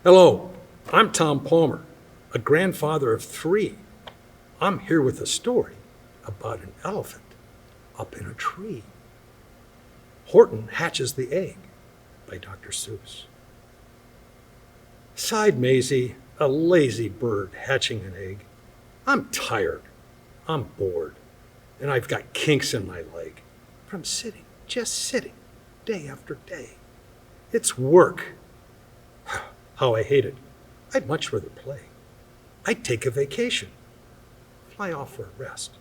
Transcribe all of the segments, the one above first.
Hello, I'm Tom Palmer, a grandfather of 3. I'm here with a story about an elephant up in a tree. Horton hatches the egg by Dr. Seuss. Sighed Maisie, a lazy bird hatching an egg. I'm tired, I'm bored, and I've got kinks in my leg from sitting, just sitting, day after day. It's work. How I hate it. I'd much rather play. I'd take a vacation, fly off for a rest.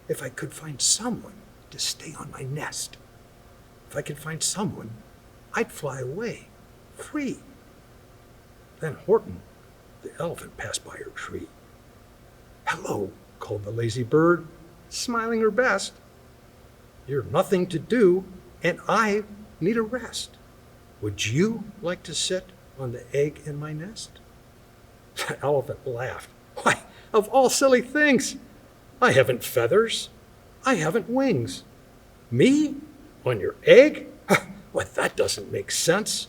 If I could find someone to stay on my nest. If I could find someone, I'd fly away, free. Then Horton, the elephant, passed by her tree. Hello, called the lazy bird, smiling her best. You're nothing to do, and I need a rest. Would you like to sit on the egg in my nest? The elephant laughed. Why, of all silly things, I haven't feathers. I haven't wings. Me? On your egg? Why, that doesn't make sense.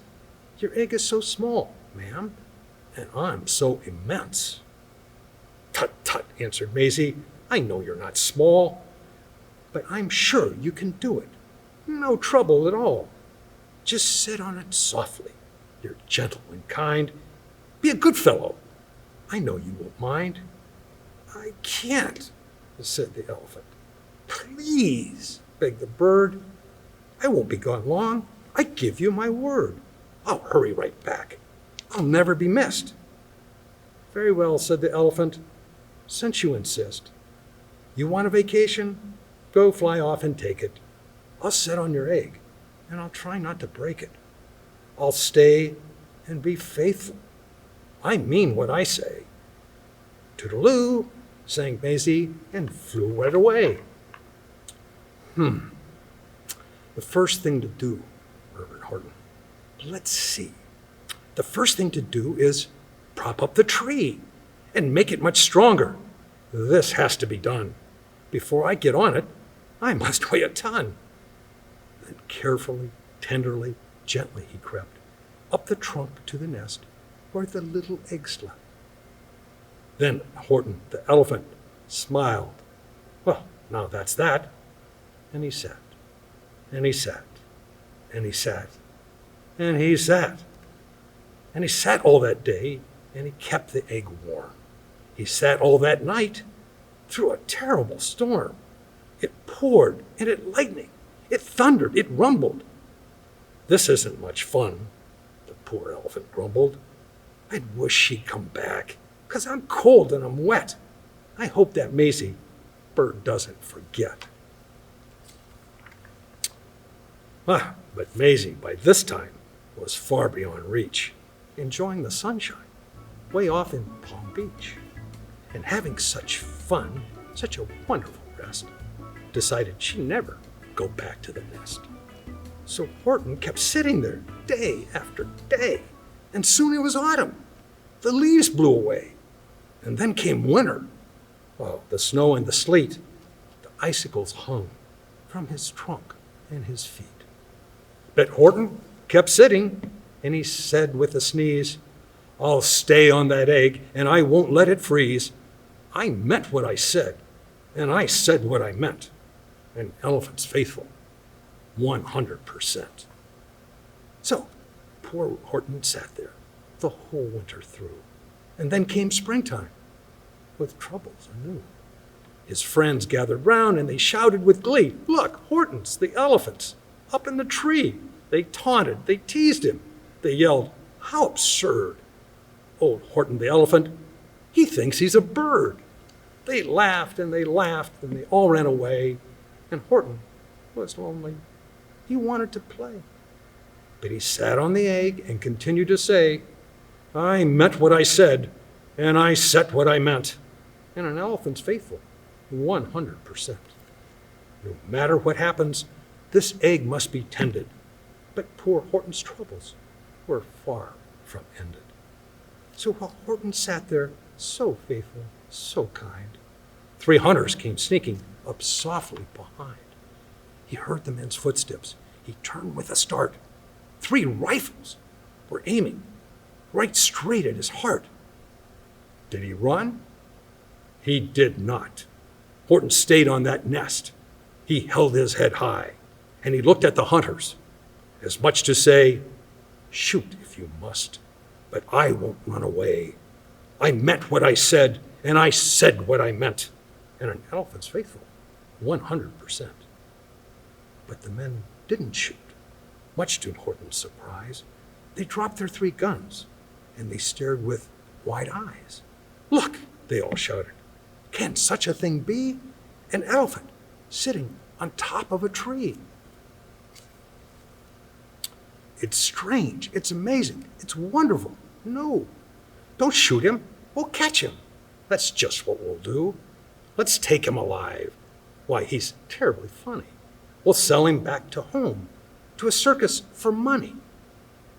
Your egg is so small, ma'am, and I'm so immense. Tut, tut, answered Maisie. I know you're not small, but I'm sure you can do it. No trouble at all. Just sit on it softly. You're gentle and kind. Be a good fellow. I know you won't mind. I can't, said the elephant. Please, begged the bird. I won't be gone long. I give you my word. I'll hurry right back. I'll never be missed. Very well, said the elephant, since you insist. You want a vacation? Go fly off and take it. I'll sit on your egg, and I'll try not to break it. I'll stay and be faithful. I mean what I say. Toodaloo, sang Maisie, and flew right away. The first thing to do, murmured Horton. Let's see. The first thing to do is prop up the tree and make it much stronger. This has to be done. Before I get on it, I must weigh a ton. Then carefully, tenderly, gently he crept up the trunk to the nest where the little egg slept. Then Horton, the elephant, smiled. Well, now that's that. And he sat, and he sat, and he sat, and he sat. And he sat all that day, and he kept the egg warm. He sat all that night through a terrible storm. It poured, and it lightened. It thundered, it rumbled. This isn't much fun, the poor elephant grumbled. I'd wish she'd come back, 'cause I'm cold and I'm wet. I hope that Maisie bird doesn't forget. But Maisie, by this time, was far beyond reach, enjoying the sunshine way off in Palm Beach, and having such fun, such a wonderful rest, decided she'd never go back to the nest. So Horton kept sitting there day after day, and soon it was autumn. The leaves blew away, and then came winter. Oh, the snow and the sleet, the icicles hung from his trunk and his feet. But Horton kept sitting, and he said with a sneeze, I'll stay on that egg, and I won't let it freeze. I meant what I said, and I said what I meant. An elephant's faithful, 100%. So poor Horton sat there the whole winter through. And then came springtime, with troubles anew. His friends gathered round, and they shouted with glee, Look, Horton's the elephant's up in the tree. They taunted, they teased him. They yelled, How absurd! Old Horton the elephant, he thinks he's a bird. They laughed, and they all ran away. And Horton was lonely. He wanted to play. But he sat on the egg and continued to say, I meant what I said, and I said what I meant. And an elephant's faithful, 100%. No matter what happens, this egg must be tended. But poor Horton's troubles were far from ended. So while Horton sat there, so faithful, so kind, 3 hunters came sneaking up softly behind. He heard the men's footsteps. He turned with a start. 3 rifles were aiming right straight at his heart. Did he run? He did not. Horton stayed on that nest. He held his head high, and he looked at the hunters, as much to say, "Shoot if you must, but I won't run away. I meant what I said, and I said what I meant." And an elephant's faithful, 100%. But the men didn't shoot, much to Horton's surprise. They dropped their 3 guns, and they stared with wide eyes. "Look," they all shouted. "Can such a thing be? An elephant sitting on top of a tree." "It's strange, it's amazing, it's wonderful." "No, don't shoot him, we'll catch him. That's just what we'll do. Let's take him alive. Why, he's terribly funny. We'll sell him back to home, to a circus for money."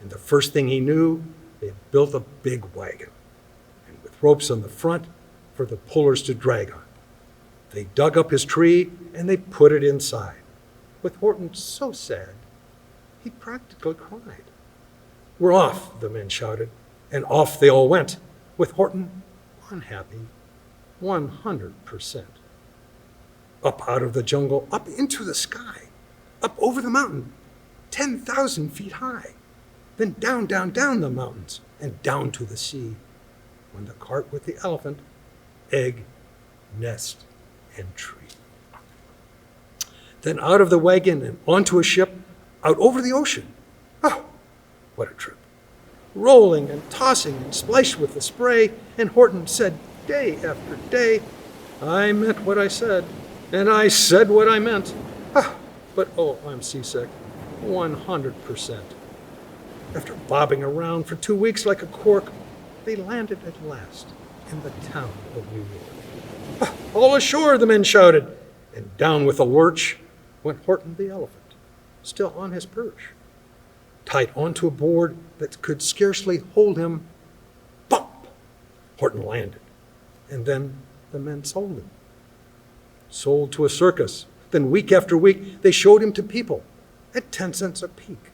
And the first thing he knew, they built a big wagon, and with ropes on the front for the pullers to drag on. They dug up his tree and they put it inside, with Horton so sad he practically cried. "We're off," the men shouted, and off they all went, with Horton unhappy, 100%. Up out of the jungle, up into the sky, up over the mountain, 10,000 feet high, then down, down, down the mountains, and down to the sea, when the cart with the elephant, egg, nest, and tree. Then out of the wagon and onto a ship, out over the ocean. Oh, what a trip. Rolling and tossing and splashed with the spray, and Horton said day after day, "I meant what I said, and I said what I meant." But oh, I'm seasick, 100%. After bobbing around for 2 weeks like a cork, they landed at last in the town of New York. "All ashore," the men shouted, and down with a lurch went Horton the elephant, still on his perch, tied onto a board that could scarcely hold him. Bump! Horton landed, and then the men sold him. Sold to a circus. Then week after week, they showed him to people at 10 cents a peek.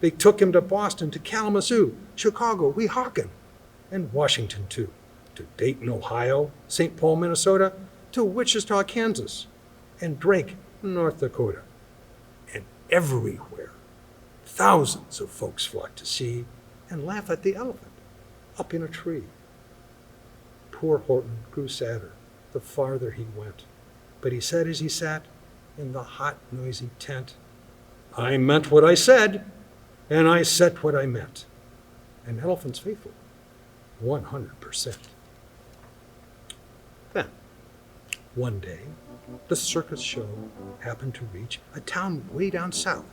They took him to Boston, to Kalamazoo, Chicago, Weehawken, and Washington too, to Dayton, Ohio, St. Paul, Minnesota, to Wichita, Kansas, and Drake, North Dakota. And everywhere, thousands of folks flocked to see and laugh at the elephant up in a tree. Poor Horton grew sadder the farther he went, but he said as he sat in the hot, noisy tent, "I meant what I said, and I said what I meant." An elephant's faithful, 100%. Then, one day, the circus show happened to reach a town way down south,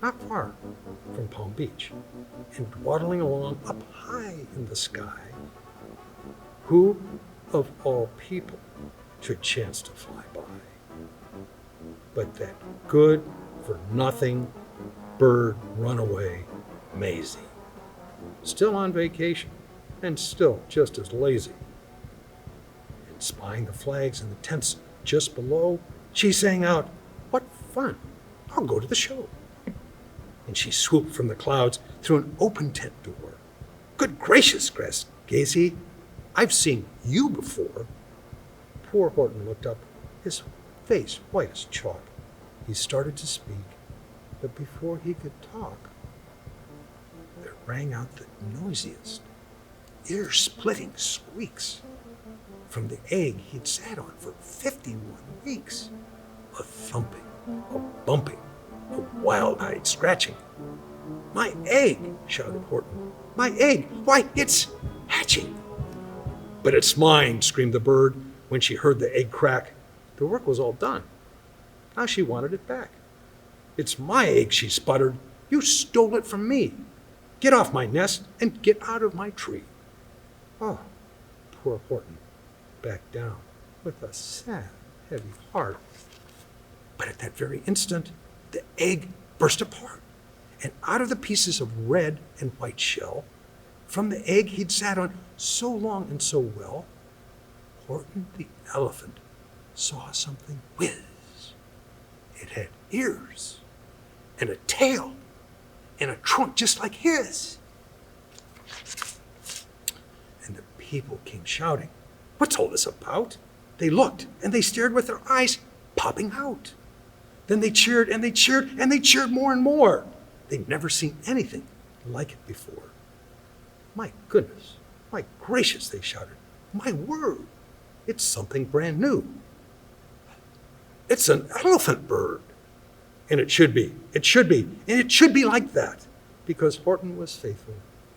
not far from Palm Beach, and waddling along up high in the sky, who of all people should chance to fly by but that good-for-nothing bird runaway Maisie, still on vacation and still just as lazy. And spying the flags in the tents just below, she sang out, "What fun! I'll go to the show." And she swooped from the clouds through an open tent door. "Good gracious," gasped Gacy, "I've seen you before." Poor Horton looked up, his face white as chalk. He started to speak, but before he could talk, there rang out the noisiest, ear-splitting squeaks from the egg he'd sat on for 51 weeks. A thumping, a bumping, a wild-eyed scratching. "My egg!" shouted Horton. "My egg! Why, it's hatching!" "But it's mine!" screamed the bird when she heard the egg crack. The work was all done. Now she wanted it back. "It's my egg," she sputtered. "You stole it from me. Get off my nest and get out of my tree." Oh, poor Horton backed down with a sad, heavy heart. But at that very instant, the egg burst apart, and out of the pieces of red and white shell, from the egg he'd sat on so long and so well, Horton the elephant saw something whiz. It had ears and a tail and a trunk just like his. people came shouting, "What's all this about?" They looked and they stared with their eyes popping out. Then they cheered and they cheered and they cheered more and more. They'd never seen anything like it before. "My goodness, my gracious," they shouted. "My word, it's something brand new. It's an elephant bird." And it should be, and it should be like that, because Horton was faithful,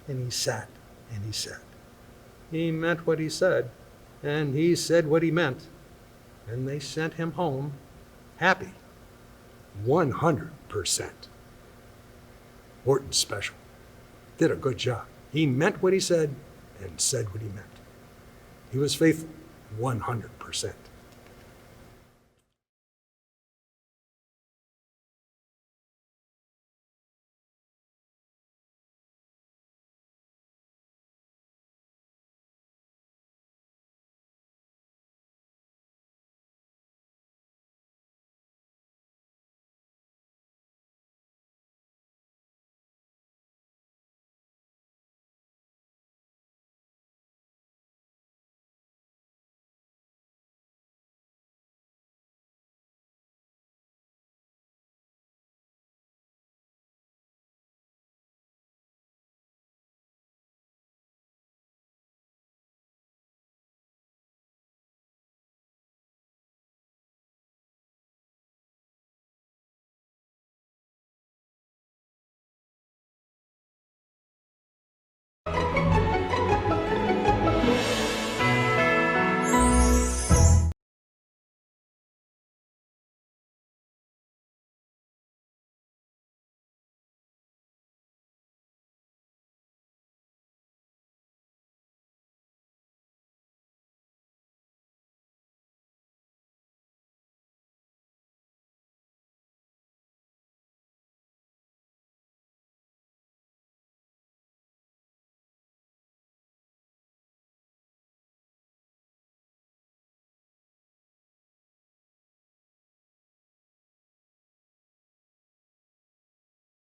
and he sat and he said. He meant what he said, and he said what he meant, and they sent him home happy, 100%. Horton's special. Did a good job. He meant what he said and said what he meant. He was faithful, 100%.